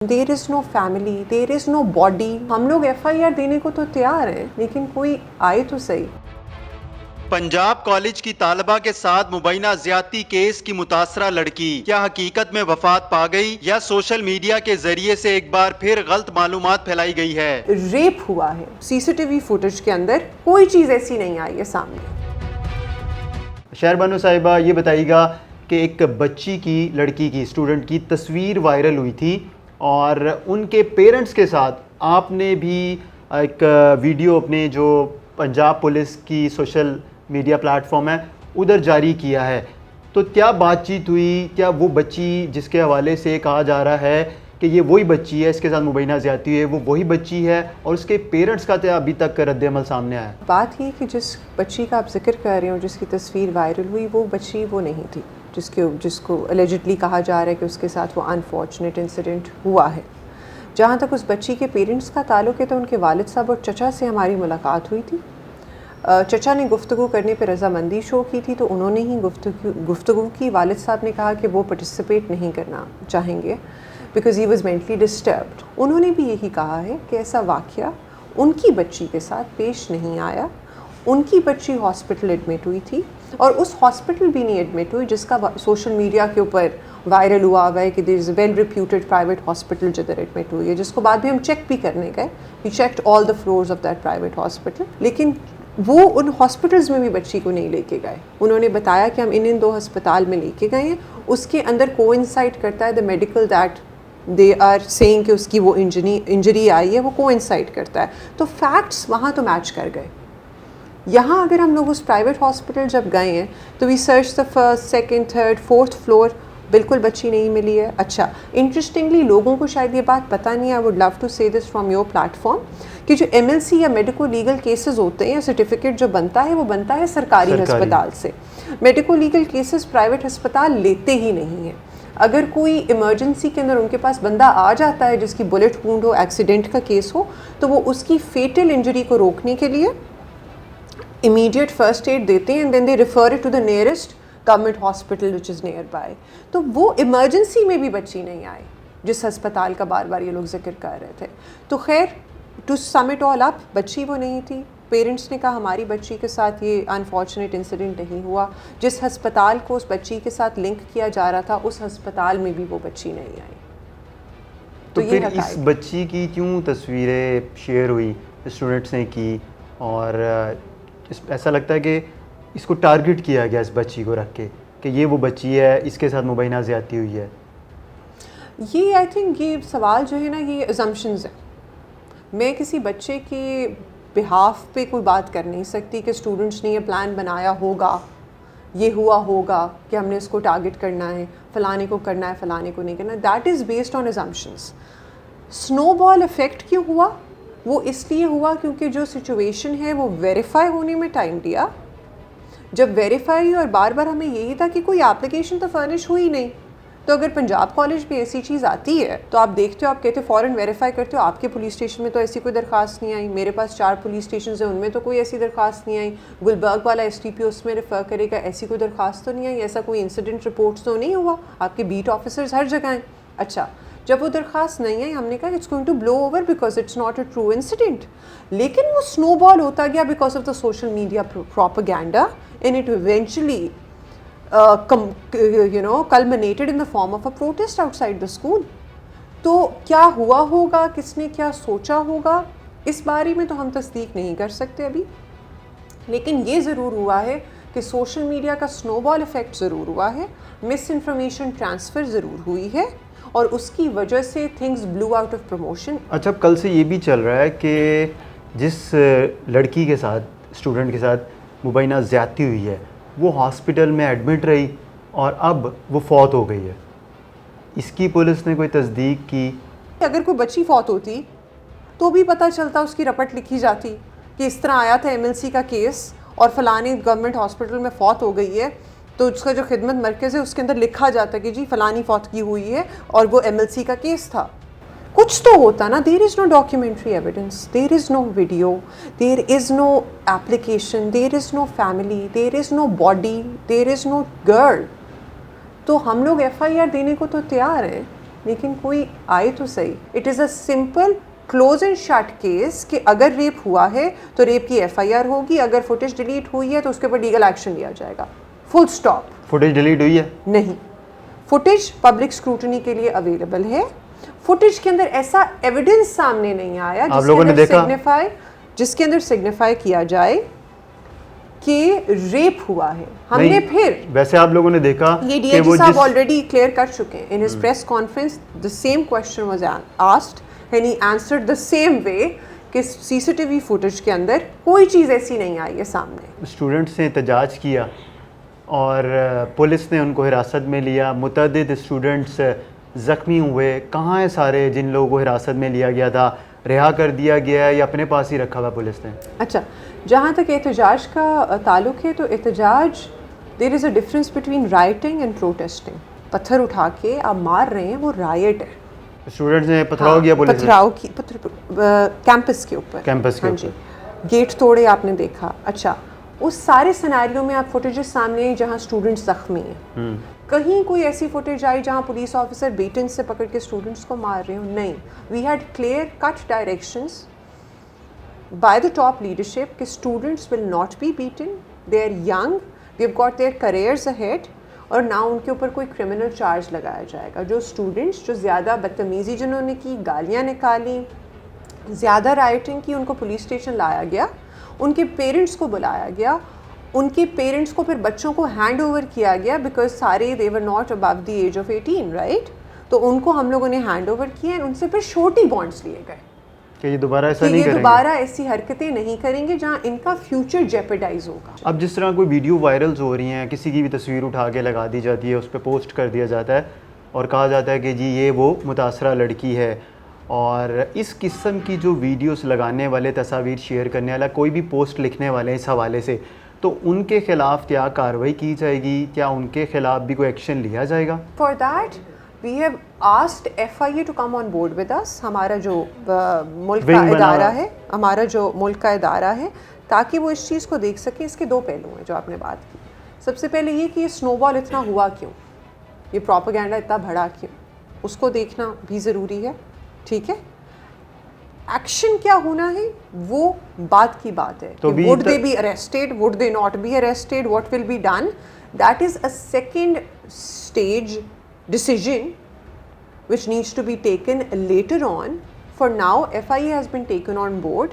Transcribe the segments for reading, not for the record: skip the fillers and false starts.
There is no family, there is no body. हम लोग FIR देने को तो तैयार हैं, लेकिन कोई आए तो सही। पंजाब कॉलेज की तालबा के साथ मुबैना ज्यादती केस की मुतासरा लड़की क्या हकीकत में वफात पा गई या सोशल मीडिया के जरिए से एक बार फिर गलत मालूमात फैलाई गई है। रेप हुआ है, CCTV फुटेज के अंदर कोई चीज़ ऐसी नहीं आई है सामने। शहरबानो साहिबा, ये बताइएगा कि एक बच्ची की, लड़की की, स्टूडेंट की तस्वीर वायरल हुई थी और उनके पेरेंट्स के साथ आपने भी एक वीडियो अपने जो पंजाब पुलिस की सोशल मीडिया प्लेटफॉर्म है उधर जारी किया है। तो क्या बातचीत हुई? क्या वो बच्ची जिसके हवाले से कहा जा रहा है कि ये वही बच्ची है, इसके साथ मुबैना ज़्यादती है, वो वही बच्ची है और उसके पेरेंट्स का तो अभी तक रद्द-ए-अमल सामने आया? बात ये कि जिस बच्ची का आप जिक्र कर रहे हो, जिसकी तस्वीर वायरल हुई, वो बच्ची वो नहीं थी जिसको अलेजिडली कहा जा रहा है कि उसके साथ वो अनफॉर्चुनेट इंसिडेंट हुआ है। जहाँ तक उस बच्ची के पेरेंट्स का ताल्लुक़ है तो उनके वालिद साहब और चचा से हमारी मुलाकात हुई थी। चचा ने गुफ्तगू करने पर रज़ामंदी शो की थी, तो उन्होंने ही गुफ्तगू की। वालिद साहब ने कहा कि वो पार्टिसिपेट नहीं करना चाहेंगे because he was mentally disturbed. उन्होंने भी यही कहा है कि ऐसा वाक़या उनकी बच्ची के साथ पेश नहीं आया। उनकी बच्ची हॉस्पिटल एडमिट हुई थी और उस हॉस्पिटल भी नहीं एडमिट हुई जिसका सोशल मीडिया के ऊपर वायरल हुआ है कि there is a well reputed private hospital जिधर एडमिट हुई है, जिसको बाद में हम चेक भी करने गए। We checked all the floors of that private hospital, लेकिन वो उन हॉस्पिटल्स में भी बच्ची को नहीं लेके गए। उन्होंने बताया कि हम इन दो अस्पताल में लेके गए हैं, उसके अंदर कोइंसाइड करता है the medical that they are saying कि उसकी वो इंजरी आई है, वो कोइंसाइड करता है। तो फैक्ट्स वहाँ तो मैच कर गए। यहाँ अगर हम लोग उस प्राइवेट हॉस्पिटल जब गए हैं तो we search the first, second, third, fourth floor, बिल्कुल बच्ची नहीं मिली है। अच्छा, इंटरेस्टिंगली लोगों को शायद ये बात पता नहीं है, आई वुड लव टू से दिस फ्रॉम योर प्लेटफॉर्म, कि जो MLC या मेडिको लीगल केसेस होते हैं या सर्टिफिकेट जो बनता है वो बनता है सरकारी अस्पताल से। मेडिको लीगल केसेस प्राइवेट अस्पताल लेते ही नहीं हैं। अगर कोई इमरजेंसी के अंदर उनके पास बंदा आ जाता है जिसकी बुलेट वूंड हो, एक्सीडेंट का केस हो, तो वो उसकी फेटल इंजरी को रोकने के लिए इमीडिएट फर्स्ट एड देते हैं and then they refer it to the nearest government hospital which is nearby. तो वो इमरजेंसी में भी बच्ची नहीं आई जिस अस्पताल का बार बार ये लोग जिक्र कर रहे थे। तो खैर, to sum it all up, बच्ची वो नहीं थी। पेरेंट्स ने कहा हमारी बच्ची के साथ ये अनफॉर्चुनेट इंसिडेंट नहीं हुआ। जिस अस्पताल को उस बच्ची के साथ लिंक किया जा रहा था, उस अस्पताल में भी वो बच्ची नहीं आई। तो फिर इस बच्ची की क्यों तस्वीरें शेयर हुई, स्टूडेंट्स ने की, और ऐसा लगता है कि इसको टारगेट किया गया इस बच्ची को रख के कि ये वो बच्ची है, इसके साथ मुबैना ज़्यादती हुई है। ये आई थिंक ये सवाल जो है ना, ये अजम्पशंस है। मैं किसी बच्चे के बिहाफ पे कोई बात कर नहीं सकती कि स्टूडेंट्स ने ये प्लान बनाया होगा, ये हुआ होगा कि हमने इसको टारगेट करना है, फ़लाने को करना है, फ़लाने को नहीं करना। That is based on assumptions. Snowball effect क्यों हुआ? वो इसलिए हुआ क्योंकि जो सिचुएशन है वो वेरीफाई होने में टाइम दिया। जब वेरीफाई हुई और बार बार हमें यही था कि कोई एप्लीकेशन तो फर्निश हुई नहीं, तो अगर पंजाब कॉलेज में ऐसी चीज़ आती है तो आप देखते हो, आप कहते हो फ़ौरन वेरीफाई करते हो, आपके पुलिस स्टेशन में तो ऐसी कोई दरख्वास्त नहीं आई, मेरे पास 4 पुलिस स्टेशन हैं उनमें तो कोई ऐसी दरख्वास्त नहीं आई, गुलबर्ग वाला STP उसमें रेफ़र करेगा, ऐसी कोई दरख्वास्त तो नहीं आई, ऐसा कोई इंसिडेंट रिपोर्ट्स तो नहीं हुआ, आपके बीट ऑफिसर्स हर जगह हैं। अच्छा, जब वो दरख्वास्त नहीं आई, हमने कहा it's going to blow over because it's not a true incident. लेकिन वो स्नोबॉल होता गया because of the social media propaganda and it eventually culminated in the form of a protest outside the school. तो क्या हुआ होगा, किसने क्या सोचा होगा, इस बारे में तो हम तस्दीक नहीं कर सकते अभी। लेकिन ये ज़रूर हुआ है कि सोशल मीडिया का स्नोबॉल इफ़ेक्ट ज़रूर हुआ है, मिस इन्फॉर्मेशन ट्रांसफ़र ज़रूर हुई है और उसकी वजह से things blew out of promotion. अच्छा, कल से ये भी चल रहा है कि जिस लड़की के साथ, स्टूडेंट के साथ मुबैना ज़्यादती हुई है, वो हॉस्पिटल में एडमिट रही और अब वो फौत हो गई है। इसकी पुलिस ने कोई तस्दीक की? अगर कोई बच्ची फौत होती तो भी पता चलता, उसकी रपट लिखी जाती कि इस तरह आया था MLC का केस और फ़लानी गवर्नमेंट हॉस्पिटल में फ़ौत हो गई है, तो उसका जो खिदमत मरकज़ है उसके अंदर लिखा जाता कि जी फ़लानी फौत की हुई है और वो MLC का केस था। कुछ तो होता ना। There is no documentary evidence, there is no video, there is no application, there is no family, there is no body, there is no girl. तो हम लोग FIR देने को तो तैयार हैं, लेकिन कोई आए तो सही। It is a simple close and shut case कि अगर रेप हुआ है तो रेप की FIR होगी, अगर फुटेज डिलीट हुई है तो उसके ऊपर लीगल एक्शन लिया जाएगा, फुल स्टॉप। फुटेज डिलीट हुई है? नहीं, फुटेज पब्लिक स्क्रूटनी के लिए अवेलेबल है। फुटेज के अंदर ऐसा एविडेंस सामने नहीं आया जिसके अंदर सिग्निफाई किया जाए कि रेप हुआ है। हमने फिर वैसे आप लोगों ने देखा ये DIG साहब ऑलरेडी क्लियर कर चुके हैं in his press conference. The same question was asked and he answered the same way कि CCTV फुटेज के अंदर कोई चीज़ ऐसी नहीं आई है सामने। स्टूडेंट्स ने एहतजाज किया और पुलिस ने उनको हिरासत में लिया, मुतअद्दिद स्टूडेंट्स ज़ख्मी हुए। कहाँ है सारे जिन लोगों को हिरासत में लिया गया था? रिहा कर दिया गया है या अपने पास ही रखा हुआ पुलिस ने? अच्छा, जहाँ तक एहतजाज का ताल्लुक है तो एहतजाज, there is a difference between writing and protesting. पत्थर उठा के आप मार रहे हैं, वो राइट है। स्टूडेंट्स ने पथराव किया पुलिस पथराव की कैंपस के ऊपर, कैंपस के हाँ जी, गेट तोड़े आपने देखा। अच्छा, उस सारे सिनेरियो में आप फुटेजेस सामने आई जहाँ स्टूडेंट्स जख्मी हैं। कहीं कोई ऐसी फुटेज आई जहाँ पुलिस ऑफिसर बेटन से पकड़ के स्टूडेंट्स को मार रहे हो? नहीं। We had clear cut directions by the top leadership कि students will not be beaten, they are young, they have got their careers ahead, और ना उनके ऊपर कोई क्रिमिनल चार्ज लगाया जाएगा। जो स्टूडेंट्स जो ज़्यादा बदतमीज़ी जिन्होंने की, गालियाँ निकाली, ज़्यादा राइटिंग की, उनको पुलिस स्टेशन लाया गया, उनके पेरेंट्स को बुलाया गया, उनके पेरेंट्स को फिर बच्चों को हैंड ओवर किया गया बिकॉज सारे they were not above the age of 18, right? तो उनको हम लोगों ने हैंड ओवर किया और उनसे फिर शोर्टी बॉन्ड्स लिए गए कि ये दोबारा ऐसा नहीं करेंगे, दोबारा ऐसी हरकतें नहीं करेंगे जहां इनका फ्यूचर जेपरडाइज होगा। अब जिस तरह कोई वीडियो वायरल्स हो रही हैं, किसी की भी तस्वीर उठा के लगा दी जाती है, उस पर पोस्ट कर दिया जाता है और कहा जाता है कि जी ये वो मुतासरा लड़की है, और इस किस्म की जो वीडियोस लगाने वाले, तस्वीर शेयर करने वाला, कोई भी पोस्ट लिखने वाले इस हवाले से, तो उनके खिलाफ क्या कार्रवाई की जाएगी? क्या उनके खिलाफ भी कोई एक्शन लिया जाएगा? For that we have asked FIA to come on board with us. हमारा जो मुल्क का इदारा है, हमारा जो मुल्क का इदारा है, ताकि वो इस चीज़ को देख सके। इसके दो पहलू हैं जो आपने बात की। सबसे पहले ये कि ये स्नोबॉल इतना हुआ क्यों, ये प्रोपेगेंडा इतना बढ़ा क्यों, उसको देखना भी ज़रूरी है, ठीक है? एक्शन क्या होना है वो बात की बात है कि would they be arrested, would they not be arrested, what will be done, that is a second stage decision which needs to be taken later on. For now, FIA has been taken on board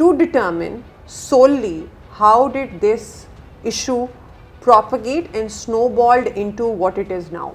to determine solely how did this issue propagate and snowballed into what it is now.